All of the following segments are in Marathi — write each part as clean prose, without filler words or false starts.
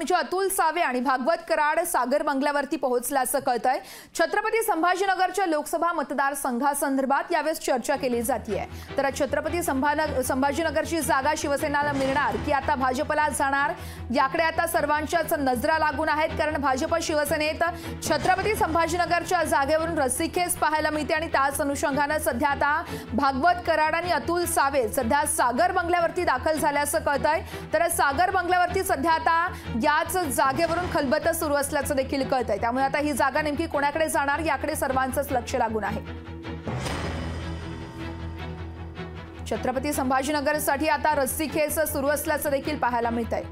म्हणजे अतुल सावे आणि भागवत कराड सागर बंगल्यावरती पोहोचल्याचं कळतंय। छत्रपती संभाजीनगरच्या लोकसभा मतदारसंघासंदर्भात यावेळेस चर्चा केली जातीये। तर छत्रपती संभाजीनगरची जागा शिवसेनेला मिळणार की आता भाजपला जाणार, याकडे आता सर्वांच्याच नजरा लागून आहेत। कारण भाजप शिवसेनेत छत्रपती संभाजीनगरच्या जागेवरून रस्सीखेच पाहायला मिळते आणि त्याच अनुषंगाने सध्या आता भागवत कराड आणि अतुल सावे सध्या सागर बंगल्यावरती दाखल झाल्याचं कळतंय। तर सागर बंगल्यावरती सध्या आता याच जागेवरून खलबत सुरू असल्याचं देखील कळतंय। त्यामुळे आता ही जागा नेमकी कोणाकडे जाणार याकडे सर्वांचंच लक्ष लागून आहे। छत्रपती संभाजीनगरसाठी आता रस्सीखेच सुरू असल्याचं देखील पाहायला मिळतंय।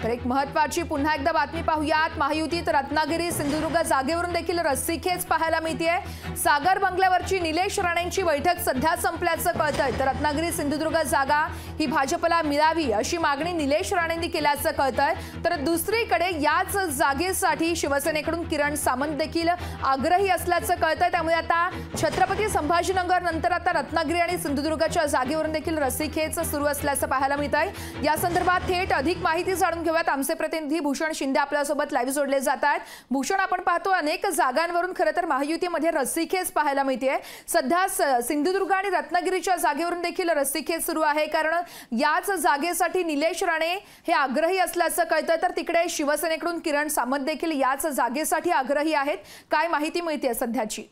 तर एक महत्त्वाची पुन्हा एकदा बातमी पाहूयात। महायुतीत रत्नागिरी सिंधुदुर्ग जागेवरून देखील रस्सीखेच पाहायला मिळतेय। सागर बंगल्यावरची निलेश राणेंची बैठक सध्या संपल्याचं कळतंय। तर रत्नागिरी सिंधुदुर्ग जागा ही भाजपला मिळावी अशी मागणी निलेश राणेंनी केल्याचं कळतंय। तर दुसरीकडे याच जागेसाठी शिवसेनेकडून किरण सामंत देखील आग्रही असल्याचं कळतंय। त्यामुळे आता छत्रपती संभाजीनगर नंतर आता रत्नागिरी आणि सिंधुदुर्गच्या जागेवरून देखील रस्सीखेच सुरू असल्याचं पाहायला मिळतंय। या संदर्भात थेट अधिक माहिती जाणून आमचे प्रतिनिधी भूषण शिंदे आपल्यासोबत लाईव्ह जोडले जात आहेत। भूषण, आपण पाहतो अनेक जागांवरून खरं तर महायुतीमध्ये रस्सीखेच पाहायला मिळते। सध्या सिंधुदुर्ग आणि रत्नागिरीच्या जागेवरून देखील रस्सीखेच सुरू आहे, कारण याच जागेसाठी निलेश राणे हे आग्रही असल्याचं कळतं। तर तिकडे शिवसेनेकडून किरण सामंत देखील याच जागेसाठी आग्रही आहेत। काय माहिती मिळते सध्याची?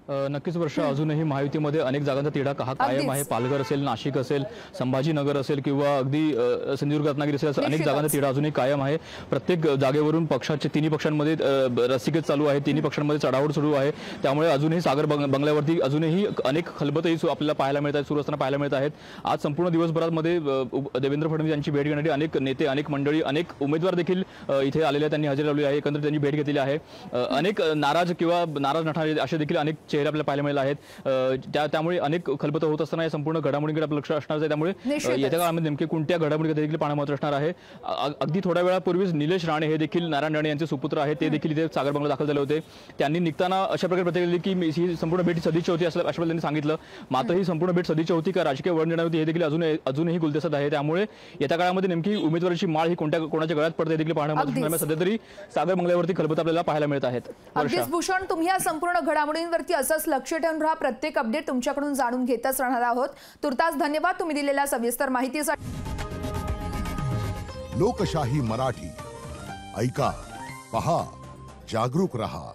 नक्कीच वर्ष, अजूनही महायुतीमध्ये अनेक जागांचा तिढा कायम आहे। पालघर असेल, नाशिक असेल, संभाजीनगर असेल किंवा अगदी सिंधुदुर्ग रत्नागिरी असेल, अनेक जागांचा तिढा अजूनही कायम आहे। प्रत्येक जागेवरून तिन्ही पक्षांमध्ये रस्सीखेच चालू आहे, तिन्ही पक्षांमध्ये चढाओढ सुरू आहे। त्यामुळे अजूनही सागर बंगल्यावरती अजूनही अनेक खलबतही आपल्याला पाहायला मिळत आहेत, सुरू असताना पाहायला मिळत आहेत। आज संपूर्ण दिवसभरामध्ये देवेंद्र फडणवीस यांची भेट घेण्यासाठी अनेक नेते, अनेक मंडळी, अनेक उमेदवार देखील इथे आलेले आहेत, त्यांनी हजेरी लावली आहे। एकंदरीत त्यांनी भेट घेतलेली आहे। अनेक नाराज नटणारे असे देखील अनेक चेहरे आपल्याला पाहायला मिळाले आहेत। त्यामुळे अनेक खलबत होत असताना या संपूर्ण घडामोडींकडे आपलं लक्ष असणार आहे। त्यामुळे येत्या काळामध्ये नेमके कोणत्या घडामोडी देखील पाहणं महत्त्वाचं असणार आहे। अगदी थोड्या वेळापूर्वीच निलेश राणे हे देखील नारायण राणे यांचे सुपुत्र आहेत, ते देखील इथे सागर बंगला दाखल झाले होते। त्यांनी निघताना अशा प्रकारे प्रतिक्रिया दिली की ही संपूर्ण भेट सदिच्छा होती असं त्यांनी सांगितलं। मात्र ही संपूर्ण भेट सदिच्छा होती का राजकीय वळण देणार होती हे देखील अजूनही गुलदस्त्यात आहे। त्यामुळे येत्या काळामध्ये नेमकी उमेदवाराची माळ ही कोणाच्या गळ्यात पडते हे देखील पाहणं महत्त्वाचं आहे। सध्या तरी सागर बंगल्यावरती खलबत आपल्याला पाहायला मिळत आहेत। अगदीच भूषण, तुम्ही या संपूर्ण घडामोडींवरती असंच लक्ष ठेवून राहा। प्रत्येक अपडेट तुमच्याकडून जाणून घेतच राहणार आहोत। तुर्तास धन्यवाद तुम्ही दिलेल्या सविस्तर माहितीसाठी। लोकशाही मराठी ऐका, पहा, जागरूक रहा।